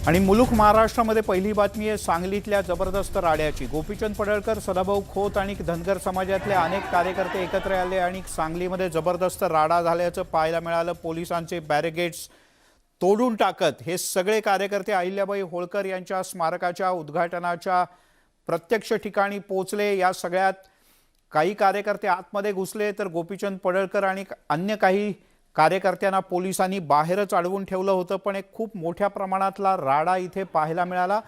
आणि मुलुख महाराष्ट्रामध्ये पहिली बातमी आहे सांगलीतल्या जबरदस्त राड्याची। गोपीचंद पडळकर, सदाभाऊ खोत आणि धनगर समाजातले अनेक कार्यकर्ते एकत्र आले आणि सांगलीमध्ये जबरदस्त राडा झाल्याचं पाहायला मिळालं। पोलिसांचे बॅरिकेड्स तोडून टाकत हे सगळे कार्यकर्ते अहिल्याबाई होळकर यांच्या स्मारकाच्या उद्घाटनाच्या प्रत्यक्ष ठिकाणी पोहोचले। या सगळ्यात काही कार्यकर्ते आतमध्ये घुसले तर गोपीचंद पडळकर आणि अन्य काही कार्यकर्त्यांना पोलिसांनी बाहेरच अडवून ठेवलं होतं। पण एक खूप मोठ्या प्रमाणातला राडा इथे पाहायला मिळाला।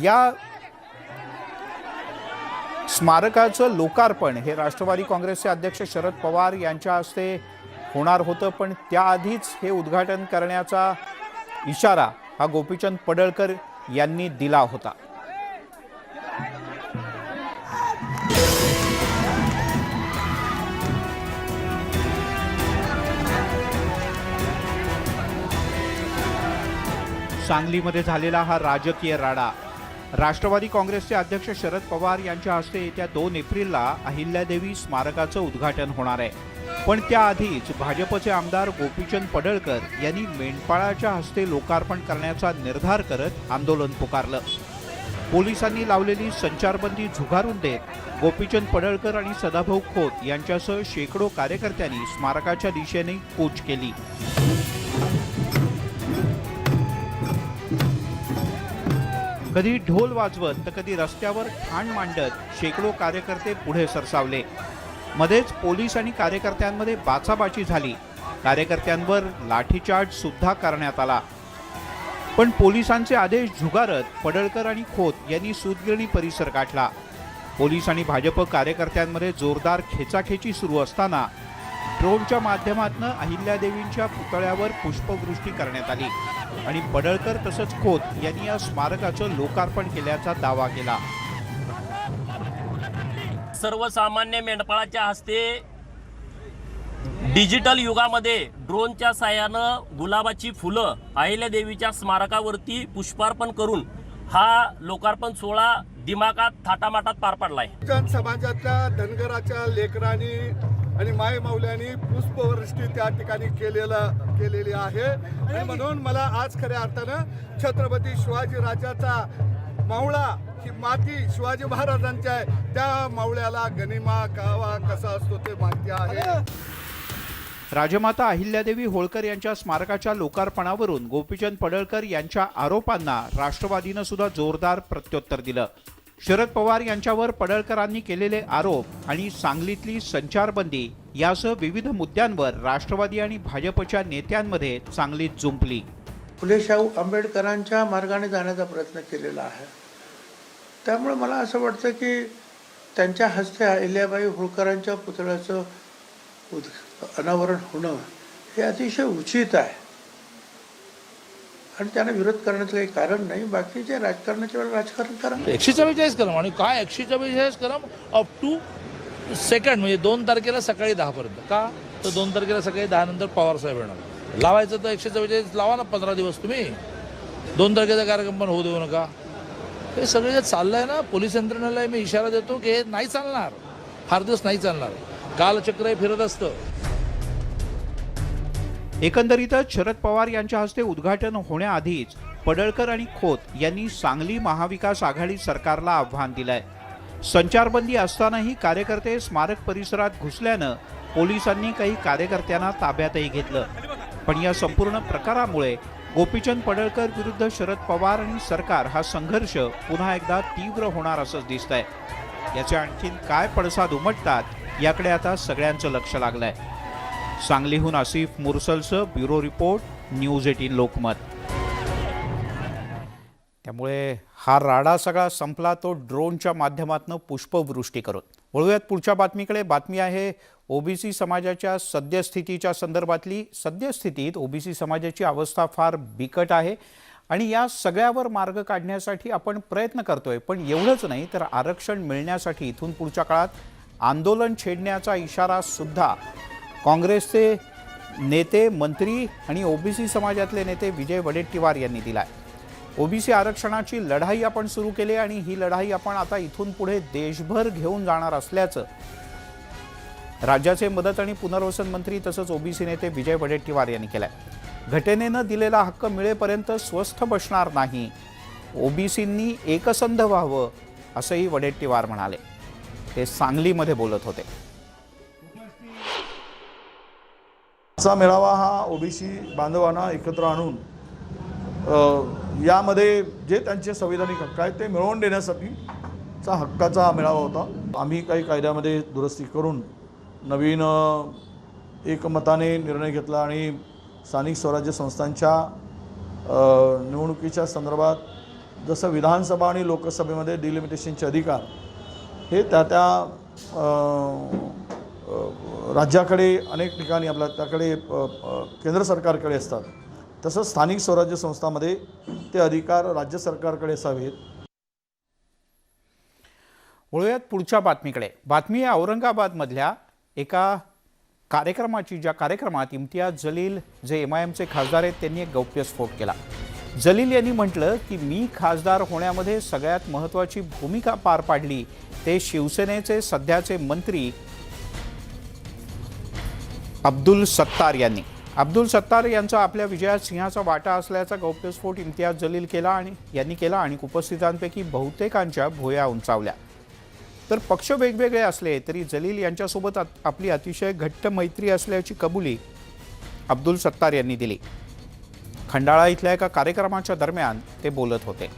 या स्मारकाचं लोकार्पण हे राष्ट्रवादी काँग्रेसचे अध्यक्ष शरद पवार यांच्या हस्ते होणार होतं, पण त्याआधीच हे उद्घाटन करण्याचा इशारा हा गोपीचंद पडळकर यांनी दिला होता। सांगलीमध्ये झालेला हा राजकीय राडा राष्ट्रवादी काँग्रेसचे अध्यक्ष शरद पवार यांच्या हस्ते येत्या 2 एप्रिलला अहिल्यादेवी स्मारकाचं उद्घाटन होणार आहे। पण त्याआधीच भाजपचे आमदार गोपीचंद पडळकर यांनी मेंढपाळाच्या हस्ते लोकार्पण करण्याचा निर्धार करत आंदोलन पुकारलं। पोलिसांनी लावलेली संचारबंदी झुगारून देत गोपीचंद पडळकर आणि सदाभाऊ खोत यांच्यासह शेकडो कार्यकर्त्यांनी स्मारकाच्या दिशेने कूच केली। कधी ढोल वाजवत तर कधी रस्त्यावर ठाण मांडत शेकडो कार्यकर्ते पुढे सरसावले। मध्येच पोलीस आणि कार्यकर्त्यांमध्ये बाचाबाची झाली। कार्यकर्त्यांवर लाठीचार्ज सुद्धा करण्यात आला। पण पोलिसांचे आदेश झुगारत पडळकर आणि खोत यांनी सूतगिरणी परिसर गाठला। पोलीस आणि भाजप कार्यकर्त्यांमध्ये जोरदार खेचाखेची सुरू असताना ड्रोनच्या माध्यमातून अहिल्यादेवींच्या पुतळ्यावर पुष्पवृष्टी करण्यात आली आणि पडळकर तसंच खोत यांनी या स्मारकाचं लोकार्पण केल्याचा दावा केला। सर्वसामान्य मेंढपाळाच्या हस्ते डिजिटल युगामध्ये ड्रोनच्या साहाय्यानं गुलाबाची फुलं अहिल्यादेवीच्या स्मारकावरती पुष्पार्पण करून हा लोकार्पण सोहळा दिमागात थाटामाटात पार पडलाय। समाजाच्या धनगराच्या लेकरांनी आणि माय माऊल्यांनी पुष्पवृष्टी त्या ठिकाणी केलेली आहे आणि म्हणून मला आज खऱ्या अर्थानं छत्रपती शिवाजी राजाचा मावळा ही माती शिवाजी महाराजांच्या आहे, त्या मावळ्याला गनिमा कावा कसा असतो ते माहिती आहे। राजमाता अहिल्यादेवी होळकर यांच्या स्मारकाच्या लोकार्पणावरून गोपीचंद पडळकर यांच्या आरोपांना राष्ट्रवादीनं सुद्धा जोरदार प्रत्युत्तर दिलं। शरद पवार यांच्यावर पडळकरांनी केलेले आरोप आणि सांगलीतली संचारबंदी यासह विविध मुद्द्यांवर राष्ट्रवादी आणि भाजपच्या नेत्यांमध्ये चांगलीच जुंपली। फुले शाहू आंबेडकरांच्या मार्गाने जाण्याचा प्रयत्न केलेला आहे। त्यामुळे मला असं वाटतं की त्यांच्या हस्ते अहिल्याबाई होळकरांच्या पुतळ्याचं अनावरण होणं हे अतिशय उचित आहे आणि त्यांना विरोध करण्याचं काही कारण नाही। बाकीचे राजकारणाच्या वेळेला राजकारण करा। 144 कलम आणि काय 144 कलम अप टू सेकंड म्हणजे 2 तारखेला सकाळी 10 पर्यंत का तर 2 तारखेला सकाळी 10 नंतर पवार साहेब येणार। लावायचं तर 144 लावा ना 15 दिवस तुम्ही। 2 तारखेचा कार्यक्रम पण होऊ देऊ नका। हे सगळे जे चाललंय ना पोलीस यंत्रणेला मी इशारा देतो की हे नाही चालणार, फार दिवस नाही चालणार। कालचक्र फिरत असतं। एकंदरीतच शरद पवार यांच्या हस्ते उद्घाटन होण्याआधीच पडळकर आणि खोत यांनी सांगली महाविकास आघाडी सरकारला आव्हान दिलंय। संचारबंदी असतानाही कार्यकर्ते स्मारक परिसरात घुसल्यानं पोलिसांनी काही कार्यकर्त्यांना ताब्यातही घेतलं। पण या संपूर्ण प्रकारामुळे गोपीचंद पडळकर विरुद्ध शरद पवार आणि सरकार हा संघर्ष पुन्हा एकदा तीव्र होणार असंच दिसतंय। याचे आणखीन काय पडसाद उमटतात याकडे आता सगळ्यांचं लक्ष लागलंय। सांगलीहून आसिफ मुरसलसह ब्युरो रिपोर्ट, न्यूज 18 लोकमत। त्यामुळे हा राडा सगळा संपला तो ड्रोनच्या माध्यमातून पुष्पवृष्टी करून। वळूयात पुढच्या बातमीकडे। बातमी आहे ओबीसी समाजाच्या सद्यस्थितीच्या संदर्भातली। सद्यस्थितीत ओबीसी समाजाची अवस्था फार बिकट आहे आणि या सगळ्यावर मार्ग काढण्यासाठी आपण प्रयत्न करतोय। पण एवढंच नाही तर आरक्षण मिळण्यासाठी इथून पुढच्या काळात आंदोलन छेडण्याचा इशारा सुद्धा काँग्रेसचे नेते, मंत्री आणि ओबीसी समाजातले नेते विजय वडेट्टीवार यांनी दिलाय। ओबीसी आरक्षणाची लढाई आपण सुरू केली आणि ही लढाई आपण आता इथून पुढे देशभर घेऊन जाणार असल्याचं राज्याचे मदत आणि पुनर्वसन मंत्री तसंच ओबीसी नेते विजय वडेट्टीवार यांनी केलंय। घटनेनं दिलेला हक्क मिळेपर्यंत स्वस्थ बसणार नाही. ओबीसींनी एकसंध व्हावं असंही वडेट्टीवार म्हणाले. ते सांगलीमध्ये बोलत होते. चा मेळावा हा ओबीसी बांधवांना एकत्र आणून यामध्ये जे त्यांचे संविधानिक हक्क आहेत ते मिळवून देण्यासाठीचा हक्काचा मेळावा होता. आम्ही काही कायद्यामध्ये दुरुस्ती करून नवीन एकमताने निर्णय घेतला आणि स्थानिक स्वराज्य संस्थांच्या निवडणुकीच्या संदर्भात जसं विधानसभा आणि लोकसभेमध्ये डिलिमिटेशनचे अधिकार हे त्या राज्याकडे अनेक ठिकाणी आपल्या त्याकडे केंद्र सरकारकडे असतात, तसंच स्थानिक स्वराज्य संस्थांमध्ये ते अधिकार राज्य सरकारकडे असावेत. वळूयात पुढच्या बातमीकडे. बातमी आहे औरंगाबादमधल्या एका कार्यक्रमाची, ज्या कार्यक्रमात इम्तियाज जलील जे MIMचे खासदार आहेत त्यांनी एक गौप्यस्फोट केला. जलील यांनी म्हटलं की मी खासदार होण्यामध्ये सगळ्यात महत्त्वाची भूमिका पार पाडली ते शिवसेनेचे सध्याचे मंत्री अब्दुल सत्तार यांनी. अब्दुल सत्तार यांचा आपल्या विजयात सिंहाचा वाटा असल्याचा गौप्यस्फोट इम्तियाज जलील केला आणि उपस्थितांपैकी बहुतेकांच्या भुवया उंचावल्या. तर पक्ष वेगवेगळे असले तरी जलील यांच्यासोबत आपली अतिशय घट्ट मैत्री असल्याची कबुली अब्दुल सत्तार यांनी दिली. खंडाळा इथल्या एका कार्यक्रमाच्या दरम्यान ते बोलत होते.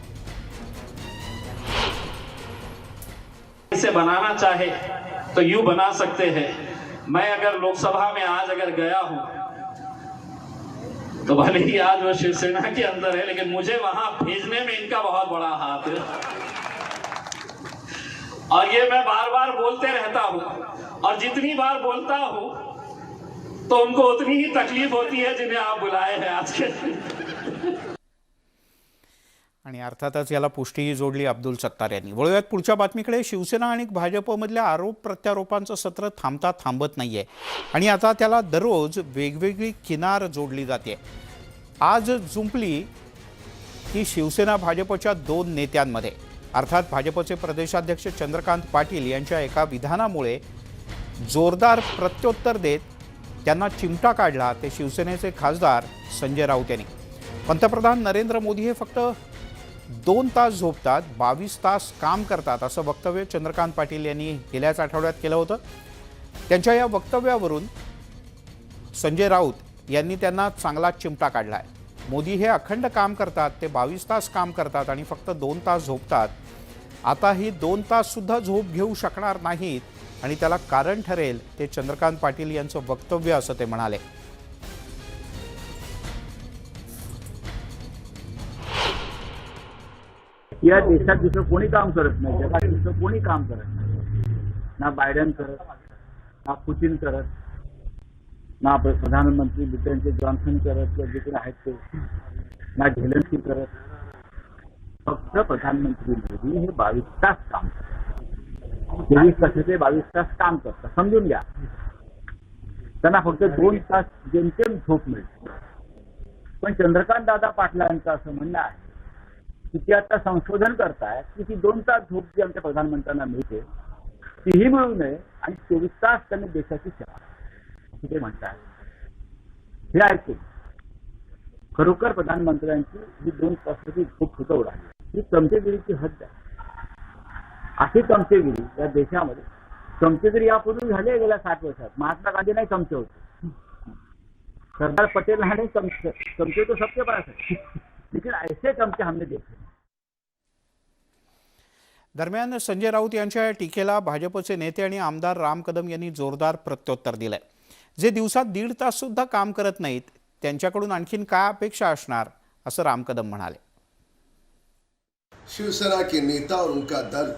इसे बनाना चाहे तो यूं बना सकते हैं. मैं अगर लोकसभा में आज अगर गया हूं तो भले ही आज वो शिवसेना के अंदर है, लेकिन मुझे वहां भेजने में इनका बहुत बड़ा हाथ है. और ये मैं बार बार बोलते रहता हूं, और जितनी बार बोलता हूं तो उनको उतनी ही तकलीफ होती है जिन्हें आप बुलाए हैं आज के. आणि अर्थातच याला पुष्टीही जोडली अब्दुल सत्तार यांनी. वळूयात पुढच्या बातमीकडे. शिवसेना आणि भाजपमधल्या आरोप प्रत्यारोपांचं सत्र थांबत नाहीये आणि आता त्याला दररोज वेगवेगळी किनार जोडली जाते. आज जुंपली की शिवसेना भाजपच्या 2 नेत्यांमध्ये, अर्थात भाजपचे प्रदेशाध्यक्ष चंद्रकांत पाटील यांच्या एका विधानामुळे जोरदार प्रत्युत्तर देत त्यांना चिमटा काढला ते शिवसेनेचे खासदार संजय राऊत यांनी. पंतप्रधान नरेंद्र मोदी हे फक्त 2 तास झोपतात, 22 तास काम करतात असं वक्तव्य चंद्रकांत पाटील यांनी गेल्याच आठवड्यात केलं होतं. त्यांच्या या वक्तव्यावरून संजय राऊत यांनी त्यांना चांगला चिमटा काढला आहे. मोदी हे अखंड काम करतात, ते 22 तास काम करतात आणि फक्त 2 तास झोपतात. आता ही 2 तास सुद्धा झोप घेऊ शकणार नाहीत आणि त्याला कारण ठरेल ते चंद्रकांत पाटील यांचं वक्तव्य असं ते म्हणाले. या देशात दुसरं कोणी काम करत नाही, जगात दुसरं कोणी काम करत नाही. ना बायडन करत, ना पुतिन करत, ना प्रधानमंत्री ब्रिटनचे जॉन्सन करत किंवा जे कोणी आहेत ते, ना झेलेन्स्की करत. फक्त प्रधानमंत्री मोदी हे 22 तास काम करतात. 23 तासाचे 22 तास काम करतात. समजून घ्या, त्यांना फक्त 2 तास जेमतेम झोप मिळते. पण चंद्रकांत दादा पाटलांचं असं म्हणणं आहे की ते आता संशोधन करतायत की ती 2 तास झोप जी आमच्या प्रधानमंत्र्यांना मिळते तीही मिळू नये आणि 24 तास त्यांनी देशाची सेवा असं ते म्हणतात. हे ऐकून खरोखर प्रधानमंत्र्यांची ही 2 तासाची झोप सुद्धा उडाली. ही चमचेगिरीची हद्द आहे. अशी चमचेगिरी या देशामध्ये, चमचेगिरी यापूर्वी झाली आहे गेल्या 60 वर्षात. महात्मा गांधी नाही चमचे होते, सरदार पटेल नाही चमचे तो सबके पास है, लेकिन ऐसे चमचे हमने देखे. दरम्यान संजय राऊत यांच्या या टीकेला भाजपचे नेते आणि आमदार राम कदम यांनी जोरदार प्रत्युत्तर दिलंय. जे दिवसात 1.5 तास सुद्धा काम करत नाहीत त्यांच्याकडून आणखीन काय अपेक्षा असणार असं राम कदम म्हणाले. शिवसेना के नेता और उनका दल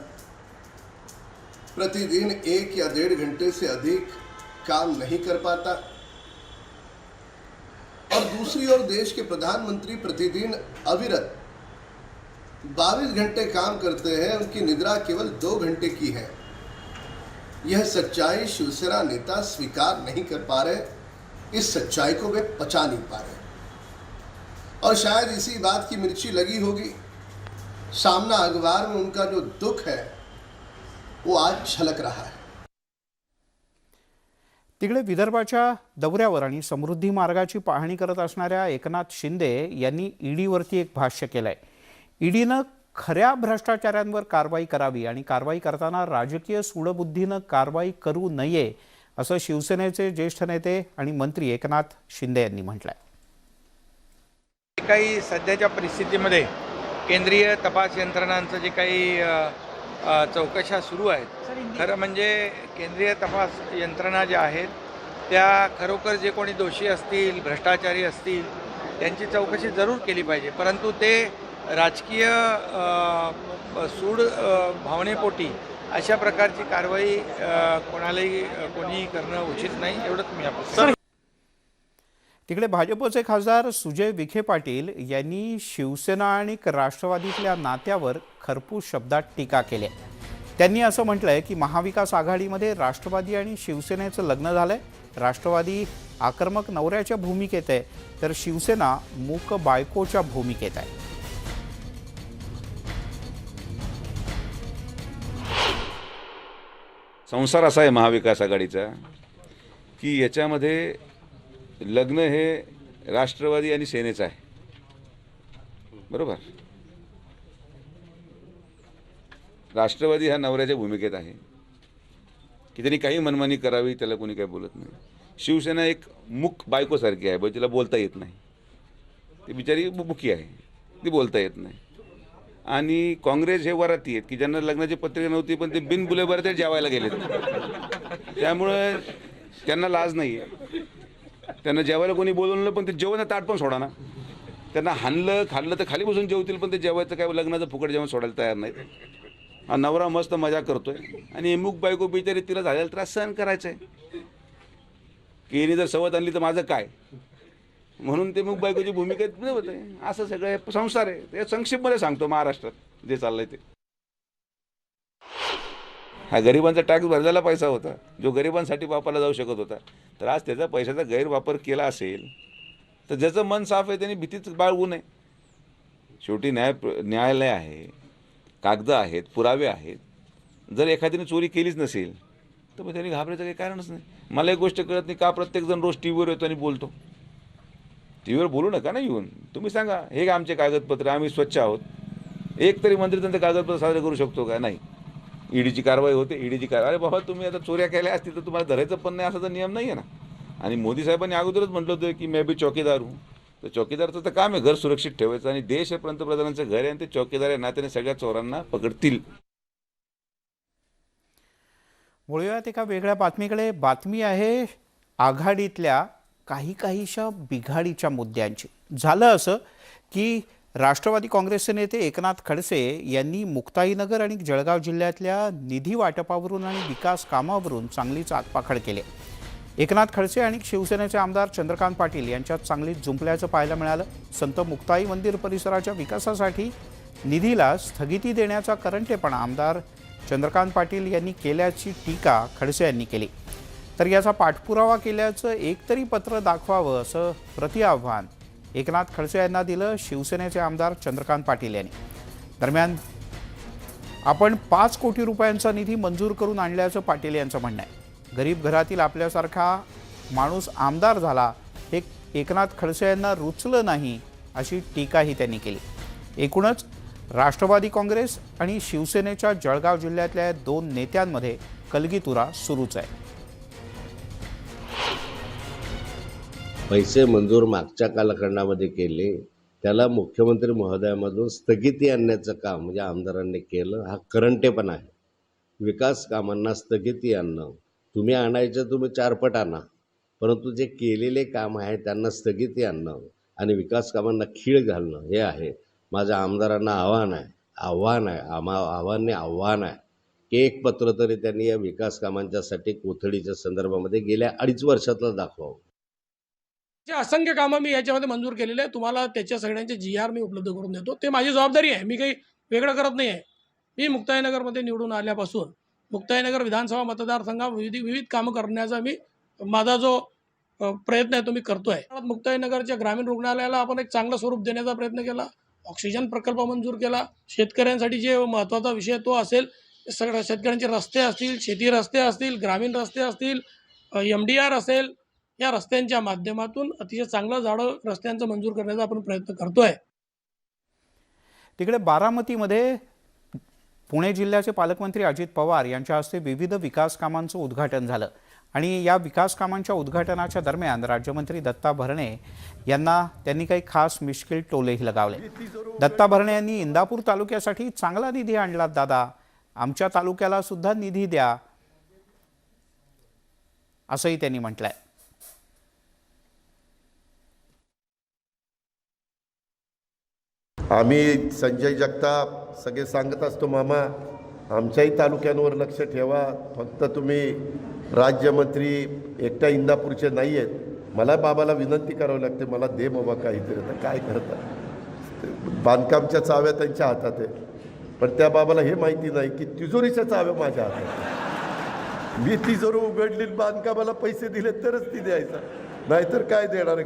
प्रतिदिन 1 या 1.5 घंटे से अधिक काम नहीं कर पाता, और दूसरी ओर देश के प्रधानमंत्री प्रतिदिन अविरत 22 घंटे काम करते हैं. उनकी निद्रा केवल 2 घंटे की है. यह सच्चाई शिवसेना नेता स्वीकार नहीं कर पा रहे. इस सच्चाई को वे पचा नहीं पा रहे, और शायद इसी बात की मिर्ची लगी होगी. सामना अखबार में उनका जो दुख है वो आज झलक रहा है. तिकडे विदर्भाच्या दौऱ्यावर आणि समृद्धी मार्गाची पाहणी करत असणाऱ्या एकनाथ शिंदे यांनी ईडीवरती एक भाष्य केलंय. ईडीनं खऱ्या भ्रष्टाचाऱ्यांवर कारवाई करावी आणि कारवाई करताना राजकीय सूडबुद्धीनं कारवाई करू नये असं शिवसेनेचे ज्येष्ठ नेते आणि मंत्री एकनाथ शिंदे यांनी म्हटलंय. काही सध्याच्या परिस्थितीमध्ये केंद्रीय तपास यंत्रणांचं जे काही चौकशा सुरू आहेत, खरं म्हणजे केंद्रीय तपास यंत्रणा ज्या आहेत त्या खरोखर जे कोणी दोषी असतील, भ्रष्टाचारी असतील, त्यांची चौकशी जरूर केली पाहिजे. परंतु ते राजकीय सूड भावनेपोटी अशा प्रकारची कारवाई कोणालाही कोणीही करणं उचित नाही, एवढंच मी आपण. तिकडे भाजपचे खासदार सुजय विखे पाटील यांनी शिवसेना आणि राष्ट्रवादीतल्या नात्यावर खरपूस शब्दात टीका केली. त्यांनी असं म्हटलंय की महाविकास आघाडीमध्ये राष्ट्रवादी आणि शिवसेनेचं लग्न झालंय. राष्ट्रवादी आक्रमक नवऱ्याच्या भूमिकेत आहे तर शिवसेना मूक बायकोच्या भूमिकेत आहे. संसार असा आहे महाविकास आघाडीचा की याच्यामध्ये लग्न हे राष्ट्रवादी आणि सेनेचं आहे, बरोबर. राष्ट्रवादी हा नवऱ्याच्या भूमिकेत आहे की त्यांनी काही मनमानी करावी, त्याला कोणी काही बोलत नाही. शिवसेना एक मूक बायकोसारखी आहे, तिला बोलता येत नाही, ती बिचारी मुकी आहे, ती बोलता येत नाही. आणि काँग्रेस हे वराती आहेत की ज्यांना लग्नाची पत्रिका नव्हती पण ते बिनबुलेबर ते जेवायला गेलेत, त्यामुळे त्यांना लाज नाही आहे. त्यांना जेवायला कोणी बोलवलं पण ते जेवणाचं ताट पण सोडा ना. त्यांना हाणलं खाल्लं तर खाली बसून जेवतील पण ते जेवायचं काय लग्नाचं फुकट जेवण सोडायला तयार नाहीत. हा नवरा मस्त मजा करतोय आणि मूक बायको बिचारी तिला झालेला त्रास सहन करायचा आहे की हिने जर सवत आणली तर माझं काय, म्हणून ते मूक बायकोची भूमिका होत आहे. असं सगळं हे संसार आहे. ते संक्षिप्तमध्ये सांगतो महाराष्ट्रात जे चाललंय ते. हा गरिबांचा टॅक्स भरलेला पैसा होता जो गरिबांसाठी वापरला जाऊ शकत होता, तर आज त्याचा पैशाचा गैरवापर केला असेल तर ज्याचं मन साफ आहे त्यांनी भीतीच बाळगू नये. शेवटी न्यायालय आहे, कागद आहेत, पुरावे आहेत. जर एखाद्याने चोरी केलीच नसेल तर मग त्यांनी घाबरायचं काही कारणच नाही. मला एक गोष्ट कळत नाही का प्रत्येकजण रोज टी व्हीवर येतो आणि बोलतो. टी व्हीवर बोलू नका ना येऊन, तुम्ही सांगा हे आमचे कागदपत्र, आम्ही स्वच्छ आहोत. एक तरी मंत्री त्यांचं कागदपत्र साजरे करू शकतो का? नाही. ईडीची कारवाई होते, ईडीची कारवाई. अरे बाबा तुम्ही आता चोऱ्या केल्या असतील तर तुम्हाला धरायचं पण नाही असा तर नियम नाही आहे ना. आणि मोदी साहेबांनी अगोदरच म्हटलं होतं की मैं भी चौकीदार हूँ. तर चौकीदारचं तर काम आहे घर सुरक्षित ठेवायचं आणि देश हे पंतप्रधानांचं घर आहे आणि ते चौकीदार या नात्याने सगळ्या चोरांना पकडतील. वळूयात एका वेगळ्या बातमीकडे. बातमी आहे आघाडीतल्या काहीशा बिघाडीच्या मुद्द्यांची. झालं असं की राष्ट्रवादी काँग्रेसचे नेते एकनाथ खडसे यांनी मुक्ताईनगर आणि जळगाव जिल्ह्यातल्या निधी वाटपावरून आणि विकास कामावरून चांगलीच आगपाखड केली. एकनाथ खडसे आणि शिवसेनेचे आमदार चंद्रकांत पाटील यांच्यात चांगलीच जुंपल्याचं पाहायला मिळालं. संत मुक्ताई मंदिर परिसराच्या विकासासाठी निधीला स्थगिती देण्याचा करंटेपणा आमदार चंद्रकांत पाटील यांनी केल्याची टीका खडसे यांनी केली. तर याचा पाठपुरावा केल्याचं एकतरी पत्र दाखवावं असं प्रतिआव्हान एकनाथ खडसे यांना दिलं शिवसेनेचे आमदार चंद्रकांत पाटील यांनी. दरम्यान आपण 5 कोटी रुपयांचा निधी मंजूर करून आणल्याचं पाटील यांचं म्हणणं आहे. गरीब घरातील आपल्यासारखा माणूस आमदार झाला हे एकनाथ खडसे यांना रुचलं नाही अशी टीकाही त्यांनी केली. एकूणच राष्ट्रवादी काँग्रेस आणि शिवसेनेच्या जळगाव जिल्ह्यातल्या 2 नेत्यांमध्ये कलगीतुरा सुरूच आहे. पैसे मंजूर मागच्या कालखंडामध्ये केले, त्याला मुख्यमंत्री महोदयामधून स्थगिती आणण्याचं काम म्हणजे आमदारांनी केलं. हा करंटेपणा आहे. विकास कामांना स्थगिती आणणं, तुम्ही आणायचं तुम्ही 4 पट आणा, परंतु जे केलेले काम आहे त्यांना स्थगिती आणणं आणि विकास कामांना खीळ घालणं हे आहे. माझ्या आमदारांना आव्हान आहे की एक पत्र तरी त्यांनी या विकास कामांच्यासाठी कोथळीच्या संदर्भामध्ये गेल्या 2.5 वर्षातलं दाखवावं. जे असंख्य कामं मी याच्यामध्ये मंजूर केलेले आहे. तुम्हाला त्याच्या सगळ्यांचे GR मी उपलब्ध करून देतो. ते माझी जबाबदारी आहे. मी काही वेगळं करत नाही आहे. मी मुक्ताईनगरमध्ये निवडून आल्यापासून मुक्ताईनगर विधानसभा मतदारसंघात विविध कामं करण्याचा माझा जो प्रयत्न आहे तो मी करतो आहे. मुक्ताईनगरच्या ग्रामीण रुग्णालयाला आपण एक चांगलं स्वरूप देण्याचा प्रयत्न केला. ऑक्सिजन प्रकल्प मंजूर केला. शेतकऱ्यांसाठी जे महत्त्वाचा विषय तो असेल, सगळ्या शेतकऱ्यांचे रस्ते असतील, शेती रस्ते असतील, ग्रामीण रस्ते असतील, MDR असेल, या रस्त्यांच्या माध्यमातून अतिशय चांगलं जाडं रस्त्यांचं मंजूर करण्याचा आपण प्रयत्न करतोय. तिकडे बारामतीमध्ये पुणे जिल्ह्याचे पालकमंत्री अजित पवार यांच्या हस्ते विविध विकास कामांचं उद्घाटन झालं आणि या विकास कामांच्या उद्घाटनाच्या दरम्यान राज्यमंत्री दत्ता भरणे यांना त्यांनी काही खास मिश्किल टोलेही लगावले. दत्ता भरणे यांनी इंदापूर तालुक्यासाठी चांगला निधी आणला दादा, आमच्या तालुक्याला सुद्धा निधी द्या, असंही त्यांनी म्हटलंय. आम्ही संजय जगताप सगळे सांगत असतो, मामा आमच्याही तालुक्यांवर लक्ष ठेवा, फक्त तुम्ही राज्यमंत्री एकट्या इंदापूरचे नाही आहेत, मला बाबाला विनंती करावी लागते, मला दे बाबा काहीतरी. तर काय करतात, बांधकामच्या चाव्या त्यांच्या हातात आहे, पण त्या बाबाला हे माहिती नाही की तिजोरीच्या चाव्या माझ्या हातात. मी तिजोरी उघडली, बांधकामाला पैसे दिले तरच ती द्यायचा, नाहीतर काय देणार.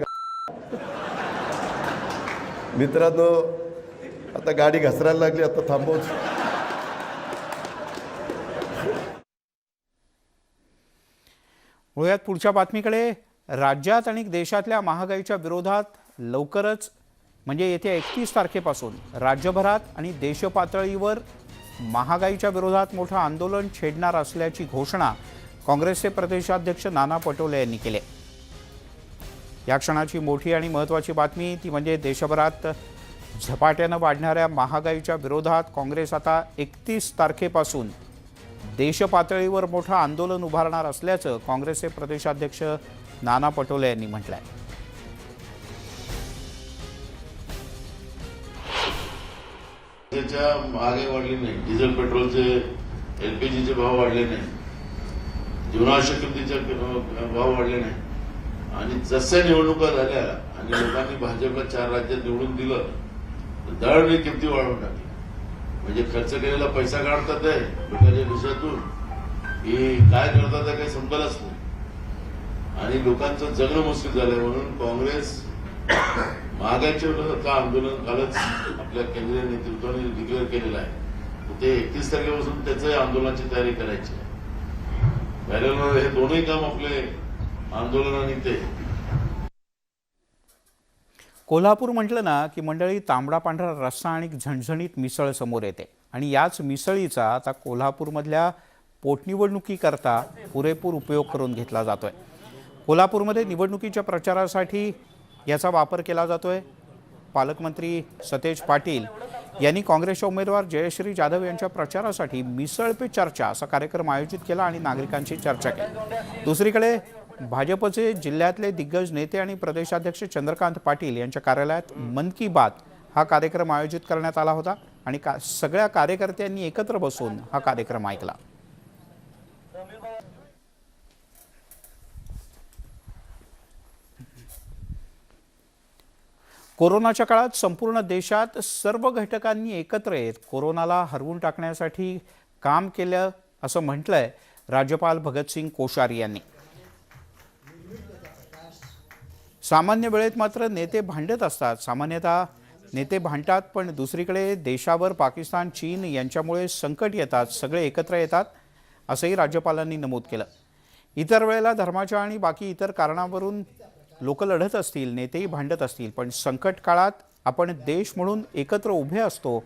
मित्रांनो, आता गाडी घसरायला लागली, आता थांबवच. वळूयात पुढच्या बातमीकडे. राज्यात आणि देशातल्या महागाईच्या विरोधात लवकरच म्हणजे येत्या 31 तारखेपासून राज्यभरात आणि देशपातळीवर महागाईच्या विरोधात मोठं आंदोलन छेडणार असल्याची घोषणा काँग्रेसचे प्रदेशाध्यक्ष नाना पटोले यांनी केली. या क्षणाची मोठी आणि महत्त्वाची बातमी ती म्हणजे देशभरात झपाट्यानं वाढणाऱ्या महागाईच्या विरोधात काँग्रेस आता 31 तारखेपासून देशपातळीवर मोठं आंदोलन उभारणार असल्याचं काँग्रेसचे प्रदेशाध्यक्ष नाना पटोले यांनी म्हटलंय. महागाई वाढली नाही, डिझेल पेट्रोलचे LPGचे भाव वाढले नाही, जीवनावश्यक किमतीचे भाव वाढले नाही. आणि जसं निवडणुका झाल्या आणि लोकांनी भाजपला 4 राज्यात निवडून दिलं, दळणी किमती वाढवून टाकली. म्हणजे खर्च केलेला पैसा काढतात आहे लोकांच्या खिशातून, की काय करतात आहे काही समजायलाच नाही, आणि लोकांचं जगणं मुश्किल झालंय. म्हणून काँग्रेस महागाईच्या विरोधात आंदोलन कालच आपल्या केंद्रीय नेतृत्वाने डिक्लेअर केलेलं आहे. ते 31 तारखेपासून त्याचं आंदोलनाची तयारी करायची आहे. पॅरलल हे दोन्ही काम आपले आंदोलन आणि ते. कोल्हापूर म्हटलं ना की मंडळी तांबडा पांढरा रस्सा आणि झणझणीत मिसळ समोर येते आणि याच मिसळीचा आता कोल्हापूरमधल्या पोटनिवडणुकीकरता पुरेपूर उपयोग करून घेतला जातोय. कोल्हापूरमध्ये निवडणुकीच्या प्रचारासाठी याचा वापर केला जातोय. पालकमंत्री सतेज पाटील यांनी काँग्रेसच्या उमेदवार जयश्री जाधव यांच्या प्रचारासाठी मिसळ पे चर्चा असा कार्यक्रम आयोजित केला आणि नागरिकांशी चर्चा केली. दुसरीकडे भाजपचे जिल्ह्यातले दिग्गज नेते आणि प्रदेशाध्यक्ष चंद्रकांत पाटील यांच्या कार्यालयात मन की बात हा कार्यक्रम आयोजित करण्यात आला होता आणि सगळ्या कार्यकर्त्यांनी एकत्र बसून हा कार्यक्रम ऐकला. कोरोनाच्या काळात संपूर्ण देशात सर्व घटकांनी एकत्र येत कोरोनाला हरवून टाकण्यासाठी काम केलं असं म्हटलंय राज्यपाल भगतसिंग कोश्यारी यांनी. सामान्य वेळेत मात्र नेते भांडत असतात, सामान्यतः नेते भांडतात, पण दुसरीकडे देशावर पाकिस्तान चीन यांच्यामुळे संकट येतात, सगळे एकत्र येतात असंही राज्यपालांनी नमूद केलं. इतर वेळेला धर्माच्या आणि बाकी इतर कारणावरून लोक लढत असतील, नेतेही भांडत असतील, पण संकट काळात आपण देश म्हणून एकत्र उभे असतो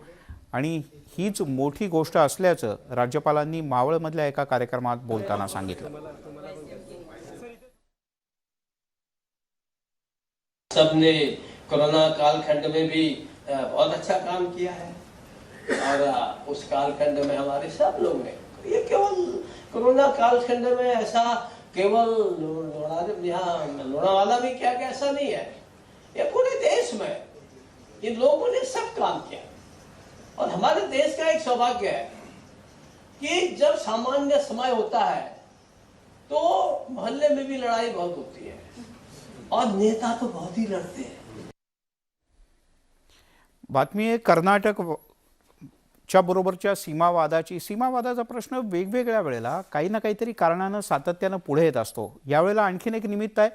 आणि हीच मोठी गोष्ट असल्याचं राज्यपालांनी मावळमधल्या एका कार्यक्रमात बोलताना सांगितलं. सबने कोरोना कालखंड में भी बहुत अच्छा काम किया है और उस कालखंड में हमारे सब लोग ने, ये केवल कोरोना कालखंड में ऐसा केवल लोनावाला भी क्या ऐसा नहीं है, ये पूरे देश में इन लोगों ने सब काम किया. और हमारे देश का एक सौभाग्य है कि जब सामान्य समय होता है तो मोहल्ले में भी लड़ाई बहुत होती है और नेता तो बहुत ही लड़ते हैं. बातमी आहे कर्नाटकच्या बरोबरच्या सीमावादाची. सीमावादाचा प्रश्न वेगवेगळ्या वेळेला काही ना काहीतरी कारणानं सातत्यानं पुढे येत असतो. यावेळेला आणखीन एक निमित्त आहे.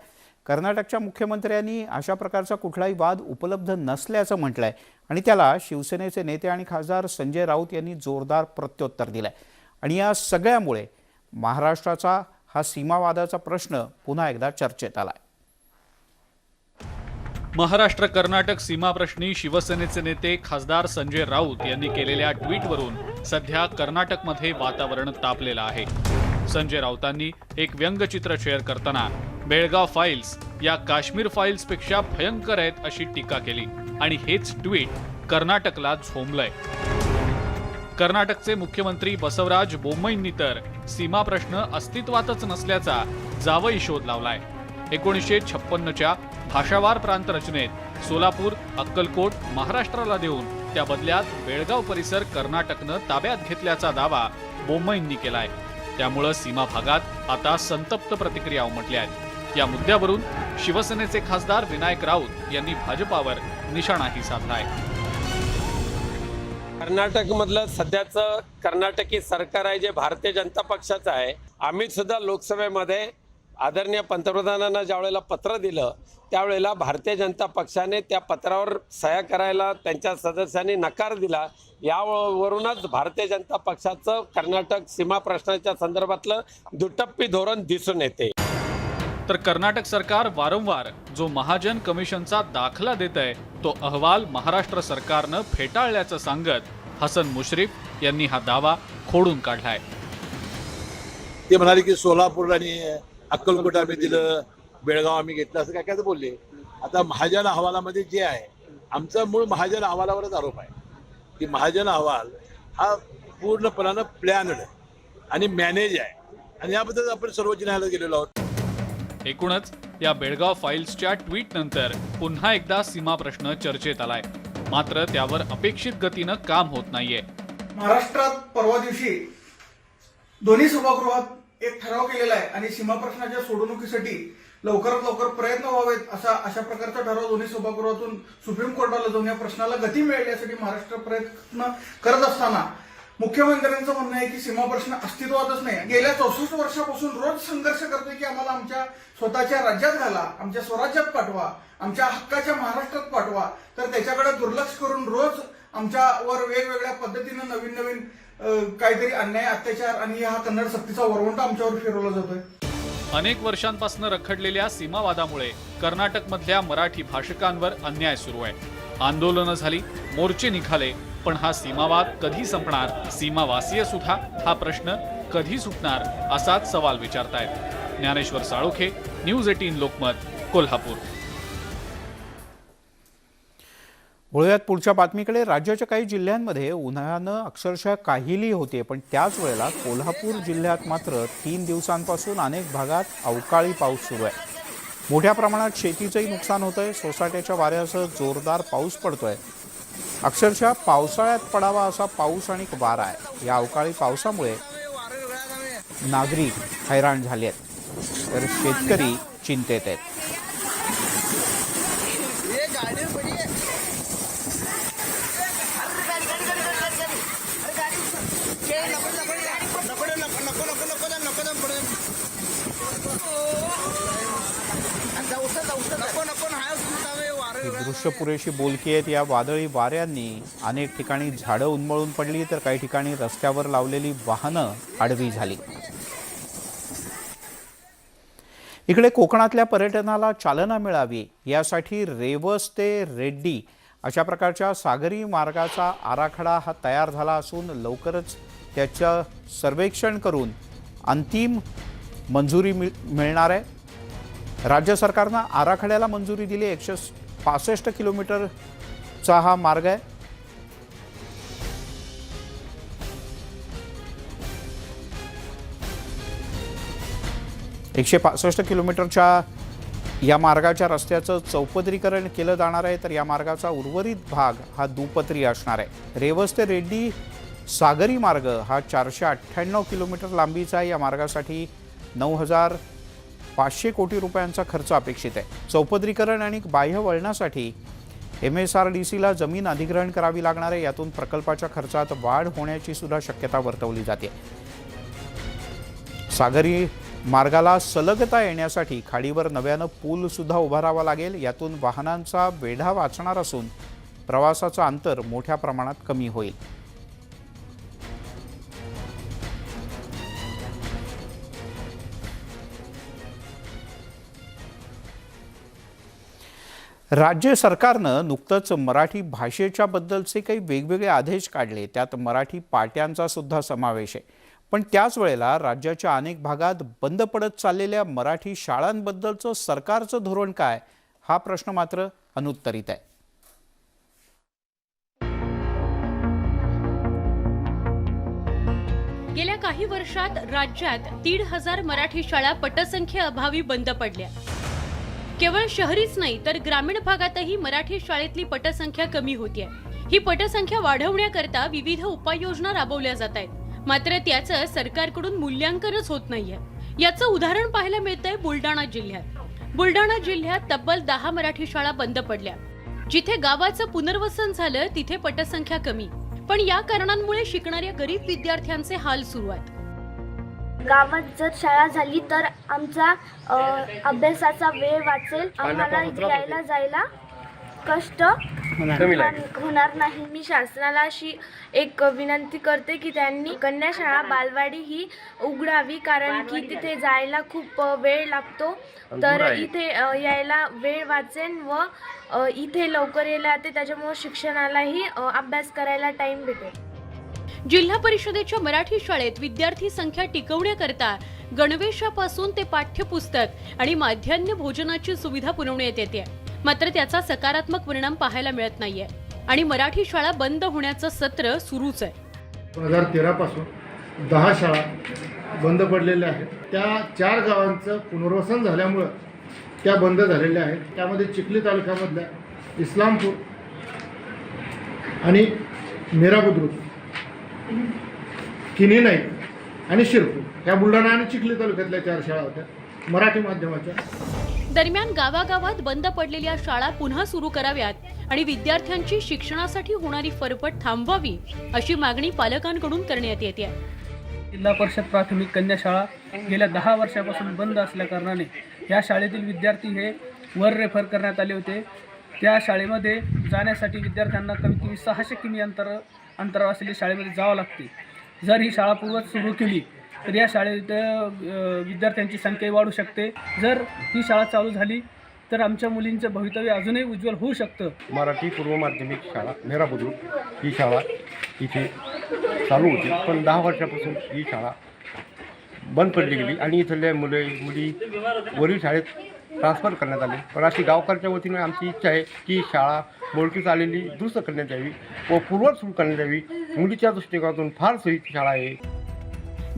कर्नाटकच्या मुख्यमंत्र्यांनी अशा प्रकारचा कुठलाही वाद उपलब्ध नसल्याचं म्हटलंय आणि त्याला शिवसेनेचे नेते आणि खासदार संजय राऊत यांनी जोरदार प्रत्युत्तर दिलंय. आणि या सगळ्यामुळे महाराष्ट्राचा हा सीमावादाचा प्रश्न पुन्हा एकदा चर्चेत आलाय. महाराष्ट्र कर्नाटक सीमाप्रश्नी शिवसेनेचे नेते खासदार संजय राऊत यांनी केलेल्या ट्विटवरून सध्या कर्नाटकमध्ये वातावरण तापलेलं आहे. संजय राऊतांनी एक व्यंगचित्र शेअर करताना बेळगाव फाईल्स या काश्मीर फाईल्सपेक्षा भयंकर आहेत अशी टीका केली आणि हेच ट्विट कर्नाटकला झोंबलंय. कर्नाटकचे मुख्यमंत्री बसवराज बोम्मईंनी तर सीमा प्रश्न अस्तित्वातच नसल्याचा जावई शोध लावलाय. 1956च्या भाषावार प्रांत रचनेत सोलापूर, अक्कलकोट महाराष्ट्राला देऊन त्या बदल्यात बेळगाव परिसर कर्नाटकनं ताब्यात घेतल्याचा दावा बोम्मईंनी केलाय. त्यामुळं सीमा भागात आता संतप्त प्रतिक्रिया उमटल्या आहेत. या मुद्द्यावरून शिवसेनेचे खासदार विनायक राऊत यांनी भाजपावर निशाणाही साधलाय. कर्नाटकमधलं सध्याचं कर्नाटकी सरकार आहे जे भारतीय जनता पक्षाचं आहे. आम्ही सुद्धा लोकसभेमध्ये आदरणीय पंतप्रधानांना ज्यावेळेला पत्र दिलं त्यावेळेला भारतीय जनता पक्षाने त्या पत्रावर सह्या करायला त्यांच्या सदस्यांनी नकार दिला. यावरूनच भारतीय जनता पक्षाचं कर्नाटक सीमा प्रश्नाच्या संदर्भातलं दुटप्पी धोरण दिसून येते. तर कर्नाटक सरकार वारंवार जो महाजन कमिशनचा दाखला देतंय तो अहवाल महाराष्ट्र सरकारनं फेटाळल्याचं सांगत हसन मुश्रीफ यांनी हा दावा खोडून काढलाय. ते म्हणाले की सोलापूर आणि अक्कलकोट आम्ही दिलं, बेळगाव आम्ही घेतलं, असं काय काय बोलले. आता महाजन अहवालामध्ये जे आहे आमचा मूळ महाजन अहवालावरच आरोप आहे की महाजन अहवाल हा पूर्णपणानं प्लॅनड आणि मॅनेज आहे आणि याबद्दल आपण सर्वोच्च न्यायालयात गेलेलो आहोत. एकूणच या बेळगाव फाईल्सच्या ट्विट नंतर पुन्हा एकदा सीमा प्रश्न चर्चेत आलाय. मात्र त्यावर अपेक्षित गतीनं काम होत नाहीये. महाराष्ट्रात परवा दिवशी दोन्ही सभागृहात एक ठराव केलेला आहे आणि सीमा प्रश्नाच्या सोडवणुकीसाठी लवकरात लवकर प्रयत्न व्हावेत अशा प्रकारचा ठराव दोन्ही सभागृहातून सुप्रीम कोर्टाला जाऊन या प्रश्नाला गती मिळेल यासाठी महाराष्ट्र प्रयत्न करत असताना मुख्यमंत्र्यांचं म्हणणं आहे की सीमा प्रश्न अस्तित्वातच नाही. गेल्या 64 वर्षापासून रोज संघर्ष करतोय की आम्हाला आमच्या स्वतःच्या राज्यात घाला, आमच्या स्वराज्यात पाठवा, आमच्या हक्काच्या महाराष्ट्रात पाठवा. तर त्याच्याकडे दुर्लक्ष करून रोज आमच्यावर वेगवेगळ्या पद्धतीनं नवीन नवीन काहीतरी अन्याय, अत्याचार आणि हा कन्नड सक्तीचा वरवंटा आमच्यावर फिरवला जातोय. अनेक वर्षांपासून रखडलेल्या सीमावादामुळे कर्नाटकमधल्या मराठी भाषकांवर अन्याय सुरू आहे. आंदोलनं झाली, मोर्चे निघाले, पण हा सीमावाद कधी संपणार, सीमावासीय सुद्धा हा प्रश्न कधी सुटणार असाच सवाल विचारतायत. ज्ञानेश्वर साळोखे, न्यूज 18 लोकमत, कोल्हापूर. वळूयात पुढच्या बातमीकडे. राज्याच्या काही जिल्ह्यांमध्ये उन्हाळ्यानं अक्षरशः काहिली होते, पण त्याच वेळेला कोल्हापूर जिल्ह्यात मात्र 3 दिवसांपासून अनेक भागात अवकाळी पाऊस सुरू आहे. मोठ्या प्रमाणात शेतीचंही नुकसान होतंय. सोसाट्याच्या वाऱ्यासह जोरदार पाऊस पडतोय. अक्षरशः पावसाळ्यात पडावा असा पाऊस आणि वारा आहे. या अवकाळी पावसामुळे नागरिक हैराण झाले आहेत, तर शेतकरी चिंतेत आहेत. ही दृश्य पुरेशी बोलकी आहेत. या वादळी वाऱ्यांनी अनेक ठिकाणी झाडं उन्मळून पडली, तर काही ठिकाणी रस्त्यावर लावलेली वाहनं आडवी झाली. इकडे कोकणातल्या पर्यटनाला चालना मिळावी यासाठी रेवस ते रेड्डी अशा प्रकारच्या सागरी मार्गाचा आराखडा हा तयार झाला असून लवकरच त्याचं सर्वेक्षण करून अंतिम मंजुरी मिळणार आहे. राज्य सरकारनं आराखड्याला मंजुरी दिली. 165 किलोमीटरचा हा मार्ग आहे. एकशे 65 किलोमीटरच्या या मार्गाच्या रस्त्याचं चौपदरीकरण केलं जाणार आहे, तर या मार्गाचा उर्वरित भाग हा दुपदरी असणार आहे. रेवस ते रेड्डी सागरी मार्ग हा 498 किलोमीटर लांबीचा आहे. या मार्गासाठी 9,500 कोटी रुपयांचा खर्च अपेक्षित आहे. चौपदरीकरण आणि बाह्य वळणासाठी MSRDCला जमीन अधिग्रहण करावी लागणार आहे. यातून प्रकल्पाच्या खर्चात वाढ होण्याची सुद्धा शक्यता वर्तवली जाते. सागरी मार्गाला सलगता येण्यासाठी खाडीवर नव्यानं पूल सुद्धा उभारावा लागेल. यातून वाहनांचा वेढा वाचणार असून प्रवासाचं अंतर मोठ्या प्रमाणात कमी होईल. राज्य सरकारनं नुकतंच मराठी भाषेच्या बद्दलचे काही वेगवेगळे आदेश काढले, त्यात मराठी पाट्यांचा सुद्धा समावेश आहे. पण त्याच वेळेला राज्याच्या अनेक भागात बंद पडत चाललेल्या मराठी शाळांबद्दलचं सरकारचं धोरण काय, हा प्रश्न मात्र अनुत्तरित आहे. गेल्या काही वर्षात राज्यात 1,500 मराठी शाळा पटसंख्येअभावी बंद पडल्या. केवळ शहरीच नाही तर ग्रामीण भागातही मराठी शाळेतली पटसंख्या कमी होतीये. ही पटसंख्या वाढवण्याकरता विविध उपाययोजना राबवल्या जात आहेत, मात्र त्याचं सरकारकडून मूल्यांकनच होत नाहीये. याचं उदाहरण पाहायला मिळतंय बुलडाणा जिल्ह्यात. बुलडाणा जिल्ह्यात तब्बल 10 मराठी शाळा बंद पडल्या. जिथे गावाचं पुनर्वसन झालं तिथे पटसंख्या कमी, पण या कारणांमुळे शिकणाऱ्या गरीब विद्यार्थ्यांचे हाल सुरू आहेत. गावात जर शाळा झाली तर आमचा अभ्यासाचा वेळ वाचेल, आम्हाला यायला जायला कष्ट होणार नाही. मी शासनाला अशी एक विनंती करते की त्यांनी कन्या शाळा बालवाडी ही उघडावी, कारण की तिथे जायला खूप वेळ लागतो, तर इथे यायला वेळ वाचेल व इथे लवकर यायला येते, त्याच्यामुळे शिक्षणालाही अभ्यास करायला टाइम भेटेल. जिल्हा परिषदेच्या मराठी शाळेत विद्यार्थी संख्या टिकवण्याकरता गणवेशापासून ते पाठ्यपुस्तक आणि माध्यान्ह भोजनाची सुविधा पुरवण्यात येते, मात्र त्याचा सकारात्मक परिणाम पाहायला मिळत नाहीये आणि मराठी शाळा बंद होण्याचं सत्र सुरूच आहे. 2013 पासून 10 शाळा बंद पडलेल्या आहेत. त्या 4 गावांचं पुनर्वसन झाल्यामुळं त्या बंद झालेल्या आहेत. त्यामध्ये चिखली तालुक्यामधल्या इस्लामपूर आणि मीरा बुद्रुक, किनी नाईक आणि शिरपूर या बुलढाणा आणि चिखली तालुक्यातल्या 4 शाळा होत्या मराठी माध्यमाच्या. दरम्यान गावागावात बंद पडलेल्या शाळा पुन्हा सुरू कराव्यात आणि विद्यार्थ्यांची शिक्षणासाठी होणारी फरफट थांबवावी अशी मागणी पालकांकडून करण्यात येते. जिल्हा परिषद प्राथमिक कन्या शाळा गेल्या 10 वर्षापासून बंद असल्या कारणाने या शाळेतील विद्यार्थी हे वर रेफर करण्यात आले होते. त्या शाळेमध्ये जाण्यासाठी विद्यार्थ्यांना कमीत कमी 600 किमी अंतरावर असलेल्या शाळेमध्ये जावं लागते. जर ही शाळा पूर्वत सुरू केली तर या शाळेत विद्यार्थ्यांची संख्या वाढू शकते. जर ही शाळा चालू झाली तर आमच्या मुलींचं भवितव्य अजूनही उज्ज्वल होऊ शकतं. मराठी पूर्व माध्यमिक शाळा मेरा बुद्रुक ही शाळा इथे चालू होती, पण 10 वर्षापासून ही शाळा बंद पडली गेली आणि इथल्या मुली वरील शाळेत ट्रान्सफर करण्यात आले. पण अशी गावकऱ्याच्या वतीने आमची इच्छा आहे की शाळा मोडकीस आलेली दुरुस्त करण्यात यावी व पूर्वत सुरू करण्यात यावी. मुलीच्या दृष्टिकोनातून फार सोयीची शाळा आहे.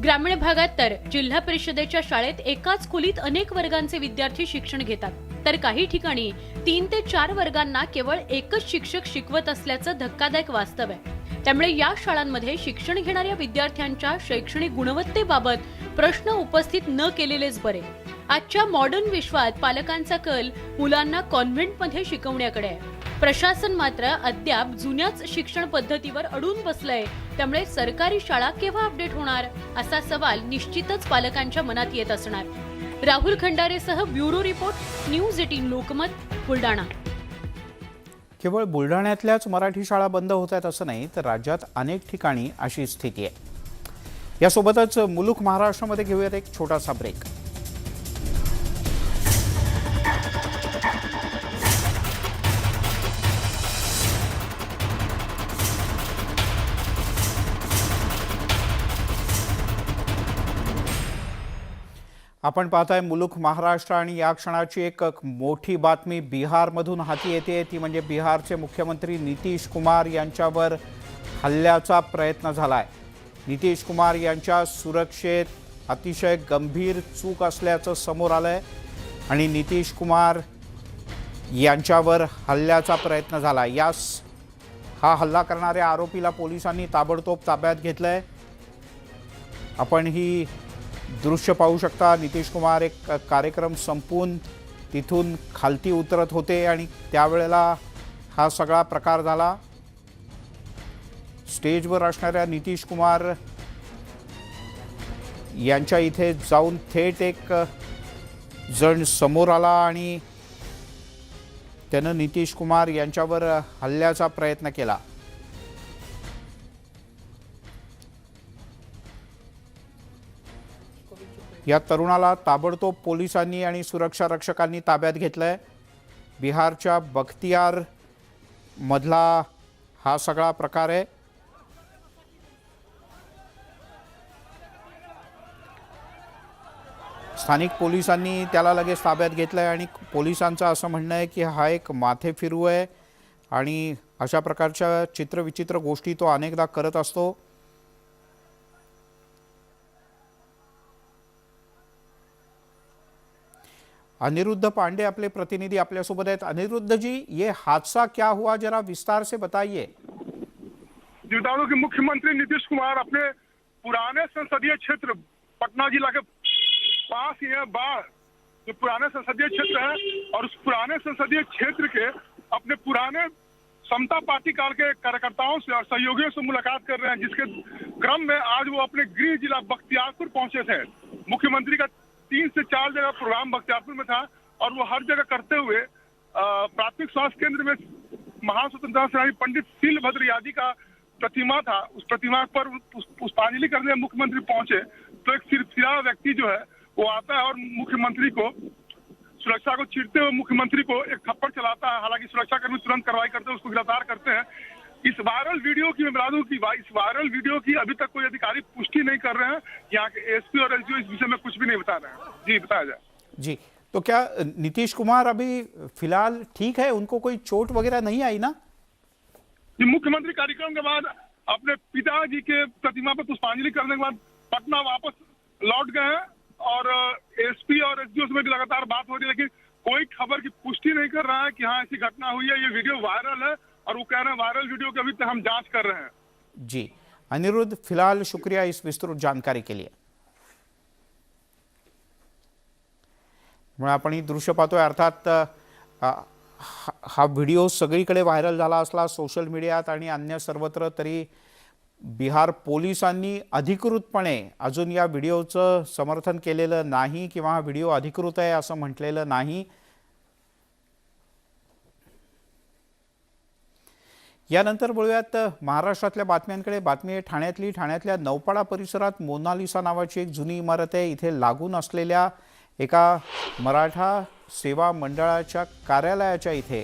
ग्रामीण भागात तर जिल्हा परिषदेच्या शाळेत एकाच खोलीत अनेक वर्गांचे विद्यार्थी शिक्षण घेतात, तर काही ठिकाणी 3 ते 4 वर्गांना केवळ एकच शिक्षक शिकवत असल्याचं धक्कादायक वास्तव आहे. त्यामुळे या शाळांमध्ये शिक्षण घेणाऱ्या विद्यार्थ्यांच्या शैक्षणिक गुणवत्तेबाबत प्रश्न उपस्थित न केलेलेच बरे. आजच्या मॉडर्न विश्वात पालकांचा कल मुलांना कॉन्व्हेंटमध्ये शिकवण्याकडे आहे. प्रशासन मात्र अद्याप जुन्याच शिक्षण पद्धतीवर अडून बसलंय. त्यामुळे सरकारी शाळा केव्हा अपडेट होणार असा सवाल निश्चितच पालकांच्या मनात येत असणार. राहुल खंडारेसह bureau report, news 18 Lokmat, Buldhana. केवळ बुलढाण्यातल्याच मराठी शाळा बंद होत आहेत असं नाही, तर राज्यात अनेक ठिकाणी अशी स्थिती आहे. यासोबतच मुलुख महाराष्ट्रामध्ये घेऊयात एक छोटासा ब्रेक. आपण पाहताय मुलुख महाराष्ट्र आणि या क्षणाची एक मोठी बातमी बिहारमधून हाती येते. ती म्हणजे बिहारचे मुख्यमंत्री नितीश कुमार यांच्यावर हल्ल्याचा प्रयत्न झालाय. नितीश कुमार यांच्या सुरक्षेत अतिशय गंभीर चूक असल्याचं समोर आलंय आणि नितीश कुमार यांच्यावर हल्ल्याचा प्रयत्न झाला. हा हल्ला करणाऱ्या आरोपीला पोलिसांनी ताबडतोब ताब्यात घेतलंय. आपण ही दृश्य पाहू शकता. नितीश कुमार एक कार्यक्रम संपवून तिथून खालती उतरत होते आणि त्यावेळेला हा सगळा प्रकार झाला. स्टेजवर असणाऱ्या नितीश कुमार यांच्या इथे जाऊन थेट एक जण समोर आला आणि त्यानं नितीश कुमार यांच्यावर हल्ल्याचा प्रयत्न केला. या तरुणाला ताबडतोब पोलिसांनी आणि सुरक्षा रक्षकांनी ताब्यात घेतलंय. बिहारच्या बख्तियार मधला हा सगळा प्रकार आहे। स्थानिक पोलिसांनी त्याला लगेच ताब्यात घेतलंय आणि पोलिसांचं असं म्हणणं आहे की हा एक माथेफिरू आहे आणि अशा प्रकारच्या चित्रविचित्र गोष्टी तो अनेकदा करत असतो। अनिरुद्ध पांडे अपने प्रतिनिधि अपने सोबत आहेत। अनिरुद्ध जी, ये हादसा क्या हुआ, जरा विस्तार से बताइए। बता दो कि मुख्यमंत्री नीतीश कुमार अपने पुराने संसदीय क्षेत्र पटना जिला के पास ही है बाढ़, जो पुराने संसदीय क्षेत्र है, और उस पुराने संसदीय क्षेत्र के अपने पुराने समता पार्टी काल के कार्यकर्ताओं से और सहयोगियों से मुलाकात कर रहे हैं, जिसके क्रम में आज वो अपने गृह जिला बख्तियारपुर पहुंचे थे। मुख्यमंत्री का 3 से 4 जगह प्रोग्राम बख्तियारपुर में था और वो हर जगह करते हुए प्राथमिक स्वास्थ्य केंद्र में महान स्वतंत्रता सेनानी पंडित शीलभद्र यादी का प्रतिमा था, उस प्रतिमा पर पुष्पांजलि करने मुख्यमंत्री पहुंचे तो एक सिरफिरा व्यक्ति जो है वो आता है और मुख्यमंत्री को सुरक्षा को चीरते हुए मुख्यमंत्री को एक थप्पड़ चलाता है। हालांकि सुरक्षाकर्मी तुरंत कार्रवाई करते हैं, उसको गिरफ्तार करते हैं। इस वायरल वीडियो की मैं बता दूं कि इस वायरल वीडियो की अभी तक कोई अधिकारी पुष्टि नहीं कर रहे हैं। यहाँ के एसपी और एसडीओ इस विषय में कुछ भी नहीं बता रहे हैं। जी बताया जाए। जी, तो क्या नीतीश कुमार अभी फिलहाल ठीक है, उनको कोई चोट वगैरह नहीं आई ना? मुख्यमंत्री कार्यक्रम के बाद अपने पिताजी के प्रतिमा पर पुष्पांजलि करने के बाद पटना वापस लौट गए हैं और एसपी और एसडीओ से लगातार बात हो रही है, लेकिन कोई खबर की पुष्टि नहीं कर रहा है कि हाँ ऐसी घटना हुई है। ये वीडियो वायरल है और वो कह रहे हैं वायरल वीडियो की अभी तक हम जांच कर रहे हैं। जी अनिरुद्ध, फिलहाल शुक्रिया इस विस्तृत जानकारी के लिए। आपण ही दृश्य पाहतोय, अर्थात हा व्हिडिओ सगळीकडे व्हायरल झाला असला सोशल मीडियात आणि अन्य सर्वत्र, तरी बिहार पोलिसांनी अधिकृतपणे अजून या व्हिडिओचं समर्थन केलेलं नाही किंवा हा व्हिडिओ अधिकृत आहे असं म्हटलेलं नाही। यानंतर बोलूयात महाराष्ट्रातल्या बातम्यांकडे। बातमी आहे ठाण्यातल्या नौपाडा परिसरात मोनालिसा नावाची एक जुनी इमारत आहे। इथे लागून असलेल्या एका मराठा सेवा मंडळाच्या कार्यालयाच्या इथे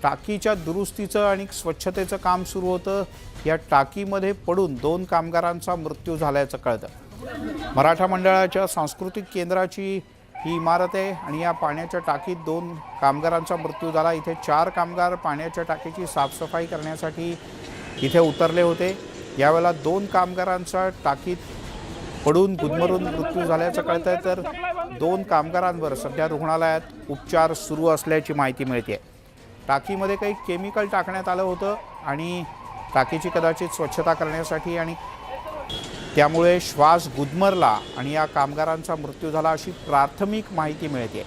टाकीच्या दुरुस्तीचं आणि स्वच्छतेचं काम सुरू होतं। या टाकीमध्ये पडून 2 कामगारांचा मृत्यू झाल्याचं कळतं। मराठा मंडळाच्या सांस्कृतिक केंद्राची ही इमारत आहे आणि या पाण्याच्या टाकीत 2 कामगारांचा मृत्यू झाला। इथे 4 कामगार पाण्याच्या टाकीची साफसफाई करण्यासाठी इथे उतरले होते। यावेळेला 2 कामगारांचा टाकीत पडून गुदमरून मृत्यू झाल्याचं कळतंय, तर 2 कामगारांवर सध्या रुग्णालयात उपचार सुरू असल्याची माहिती मिळते। टाकीमध्ये काही केमिकल टाकण्यात आलं होतं आणि टाकीची कदाचित स्वच्छता करण्यासाठी आणि त्यामुळे श्वास गुदमरला आणि या कामगारांचा मृत्यू झाला अशी प्राथमिक माहिती मिळते।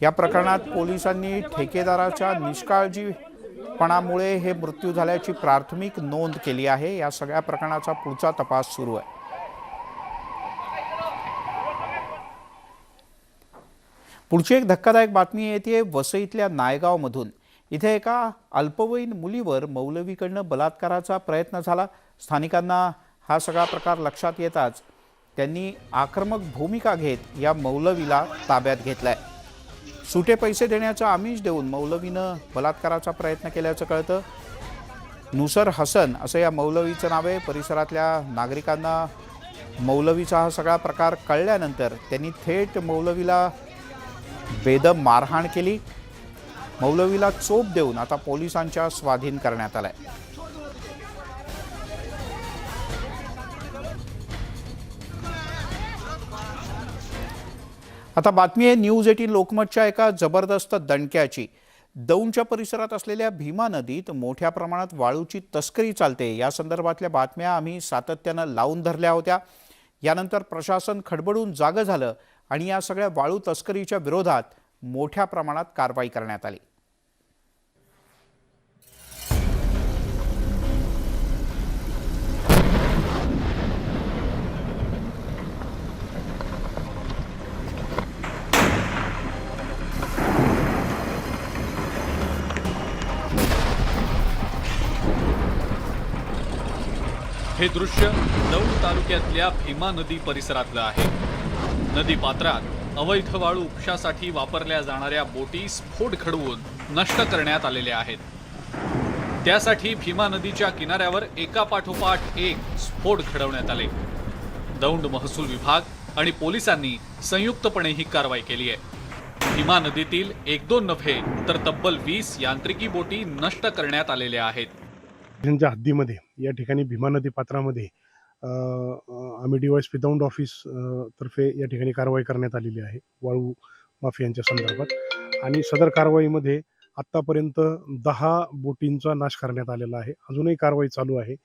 या प्रकरणात पोलिसांनी ठेकेदाराच्या निष्काळजीपणामुळे हे मृत्यू झाल्याची प्राथमिक नोंद केली आहे। या सगळ्या प्रकरणाचा पुढचा तपास सुरू आहे। पुढची एक धक्कादायक बातमी येते वसईतल्या नायगावमधून। इथे एका अल्पवयीन मुलीवर मौलवीकडनं बलात्काराचा प्रयत्न झाला। स्थानिकांना हा सगळा प्रकार लक्षात येताच त्यांनी आक्रमक भूमिका घेत या मौलवीला ताब्यात घेतलाय। सुटे पैसे देण्याचा आमिष देऊन मौलवीनं बलात्काराचा प्रयत्न केल्याचं कळतं। नुसर हसन असं या मौलवीचं नाव आहे। परिसरातल्या नागरिकांना मौलवीचा हा सगळा प्रकार कळल्यानंतर त्यांनी थेट मौलवीला बेदम मारहाण केली। मौलवीला चोप देऊन आता पोलिसांच्या स्वाधीन करण्यात आलाय। आता बातमी आहे न्यूज 18 लोकमतच्या एका जबरदस्त दणक्याची। दौंडच्या परिसरात असलेल्या भीमा नदीत मोठ्या प्रमाणात वाळूची तस्करी चालते। या संदर्भातल्या बातम्या आम्ही सातत्यानं लावून धरल्या होत्या। यानंतर प्रशासन खडबडून जागं झालं आणि या सगळ्या वाळू तस्करीच्या विरोधात मोठ्या प्रमाणात कारवाई करण्यात आली। हे दृश्य दौंड तालुक्यातल्या भीमा नदी परिसरातलं आहे। नदी पात्रात अवैध वाळू उपशासाठी वापरल्या जाणाऱ्या बोटी स्फोट घडवून नष्ट करण्यात आलेल्या आहेत। त्यासाठी भीमा नदीच्या किनाऱ्यावर एकापाठोपाठ एक स्फोट घडवण्यात आले। दौंड महसूल विभाग आणि पोलिसांनी संयुक्तपणे ही कारवाई केली आहे। भीमा नदीतील 1-2 नव्हे तर तब्बल 20 यांत्रिकी बोटी नष्ट करण्यात आलेल्या आहेत। त्यांच्या हद्दीमध्ये या ठिकाणी भीमा नदी पात्रामध्ये आम्ही DYSP दौंड ऑफिस तर्फे या ठिकाणी कारवाई करण्यात आलेली आहे वाळू माफियांच्या संदर्भात। आणि सदर कारवाईमध्ये आत्तापर्यंत 10 बोटींचा नाश करण्यात आलेला आहे। अजूनही कारवाई चालू आहे।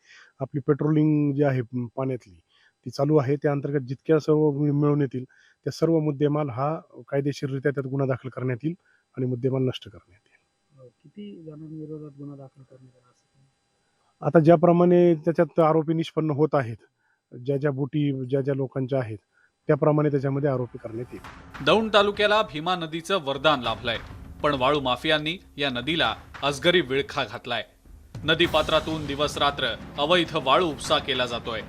आपली पेट्रोलिंग जी आहे पाण्यातली ती चालू आहे। त्या अंतर्गत जितक्या सर्व मिळून येतील त्या सर्व मुद्देमाल हा कायदेशीररित्या त्यात गुन्हा दाखल करण्यात येईल आणि मुद्देमाल नष्ट करण्यात येईल। किती जणांविरोधात गुन्हा दाखल करण्यात आला? आता ज्याप्रमाणे त्याच्यात आरोपी निष्पन्न होत आहेत, ज्या बोटी ज्या लोकांच्या आहेत त्याप्रमाणे त्याच्यामध्ये आरोपी करण्यात येईल। दौंड तालुक्याला भीमा नदीचं वरदान लाभलंय, पण वाळू माफियांनी या नदीला अजगरी विळखा घातलाय। नदीपात्रातून दिवस रात्र अवैध वाळू उपसा केला जातोय।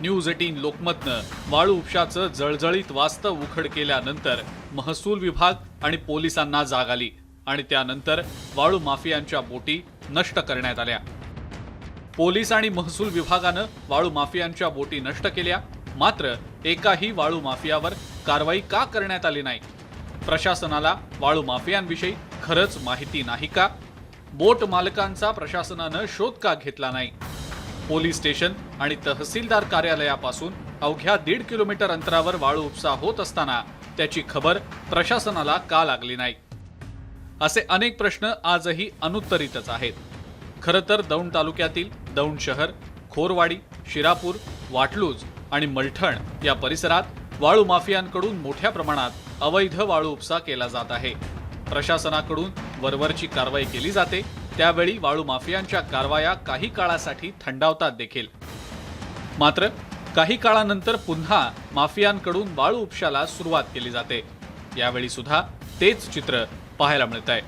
न्यूज 18 लोकमतनं वाळू उपशाचं जळजळीत वास्तव उघड केल्यानंतर महसूल विभाग आणि पोलिसांना जाग आली आणि त्यानंतर वाळू माफियांच्या बोटी नष्ट करण्यात आल्या। पोलीस आणि महसूल विभागानं वाळू माफियांच्या बोटी नष्ट केल्या, मात्र एकाही वाळू माफियावर कारवाई का करण्यात आली नाही? प्रशासनाला वाळू माफियांविषयी खरंच माहिती नाही का? बोट मालकांचा प्रशासनानं शोध का घेतला नाही? पोलीस स्टेशन आणि तहसीलदार कार्यालयापासून अवघ्या 1.5 किलोमीटर अंतरावर वाळू उपसा होत असताना त्याची खबर प्रशासनाला का लागली नाही? असे अनेक प्रश्न आजही अनुत्तरितच आहेत। खरं तर दौंड तालुक्यातील दौंड शहर, खोरवाडी, शिरापूर, वाटलूज आणि मलठण या परिसरात वाळू माफियांकडून मोठ्या प्रमाणात अवैध वाळू उपसा केला जात आहे। प्रशासनाकडून वरवरची कारवाई केली जाते, त्यावेळी वाळू माफियांच्या कारवाया काही काळासाठी थंडावतात देखील। मात्र काही काळानंतर पुन्हा माफियांकडून वाळू उपशाला सुरुवात केली जाते। यावेळी सुद्धा तेच चित्र पाहायला मिळतंय।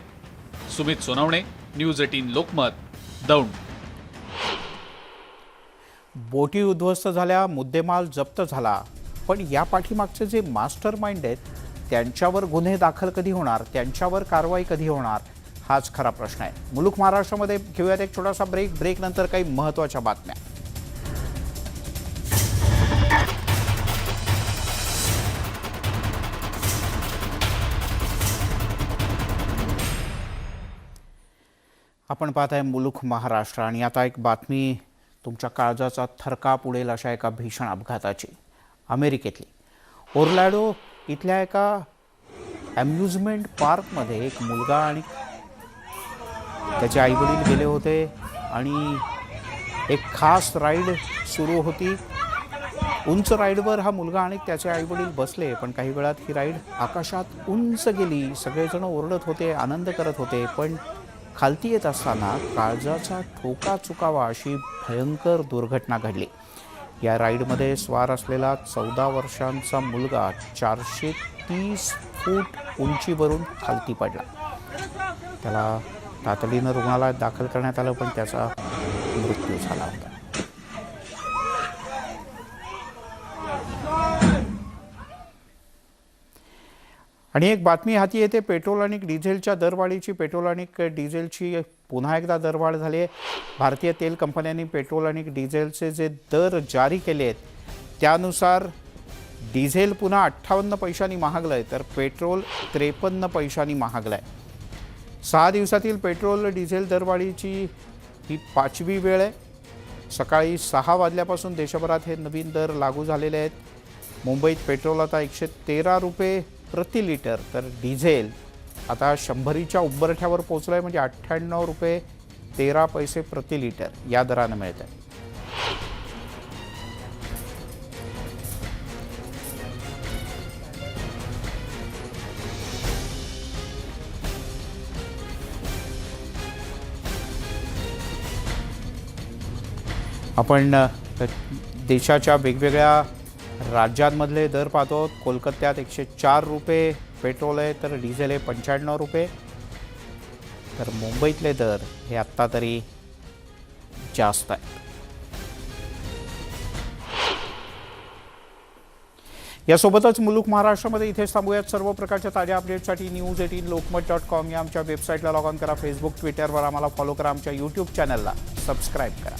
सुमित सोनवणे, न्यूज 18 लोकमत, दौंड। बोटी उद्ध्वस्त झाल्या, मुद्देमाल जप्त झाला, पण या पाठीमागचे जे मास्टर माइंड आहेत त्यांच्यावर गुन्हे दाखल कधी होणार, त्यांच्यावर कारवाई कधी होणार, हाच खरा प्रश्न आहे। मुलुक महाराष्ट्रामध्ये घेऊयात एक छोटासा ब्रेक नंतर काही महत्त्वाच्या बातम्या। आपण पाहताय मुलुक महाराष्ट्र आणि आता एक बातमी तुमच्या काळजाचा थरकाप उडेल अशा एका भीषण अपघाताची। अमेरिकेतली ओरलॅंडो इथल्या एका अम्युजमेंट पार्कमध्ये एक मुलगा आणि त्याचे आईवडील गेले होते आणि एक खास राईड सुरू होती। उंच राईडवर हा मुलगा आणि त्याचे आईवडील बसले, पण काही वेळात ही राईड आकाशात उंच गेली। सगळेजण ओरडत होते, आनंद करत होते, पण खालती येत असताना काळजाचा ठोका चुकावा अशी भयंकर दुर्घटना घडली। या राईडमध्ये स्वार असलेला 14 वर्षांचा मुलगा 430 फूट उंचीवरून खालती पडला। त्याला तातडीनं रुग्णालयात दाखल करण्यात आलं, पण त्याचा मृत्यू झाला होता। आणि एक बातमी हाती येते पेट्रोल आणि डिझेलच्या दरवाढीची। पेट्रोल आणि डिझेलची पुन्हा एकदा दरवाढ झाली आहे। भारतीय तेल कंपन्यांनी पेट्रोल आणि डिझेलचे जे दर जारी केले आहेत त्यानुसार डिझेल पुन्हा 58 पैशांनी महागलं आहे, तर पेट्रोल 53 पैशांनी महागलं आहे। 6 दिवसातील पेट्रोल डिझेल दरवाढीची ही 5वी वेळ आहे। सकाळी 6 वाजल्यापासून देशभरात हे नवीन दर लागू झालेले आहेत। मुंबईत पेट्रोल आता 113 रुपये प्रति लिटर, तर डिझेल आता 100च्या उंबरठ्यावर पोहोचलं आहे, म्हणजे 98 रुपये 13 पैसे प्रति लिटर या दरानं मिळत आहे। आपण देशाच्या वेगवेगळ्या राज्यांमधले दर पाहतो। कोलकात्यात 104 रुपये पेट्रोल आहे, तर डिझेल आहे 95 रुपये, तर मुंबईतले दर हे आत्ता तरी जास्त आहेत। यासोबतच मुलुक महाराष्ट्रामध्ये इथेच थांबूयात. सर्व प्रकारच्या ताज्या अपडेटसाठी news18lokmat.com या आमच्या वेबसाईटला लॉग ऑन करा. फेसबुक, ट्विटरवर आम्हाला फॉलो करा. आमच्या यूट्यूब चॅनलला सबस्क्राईब करा.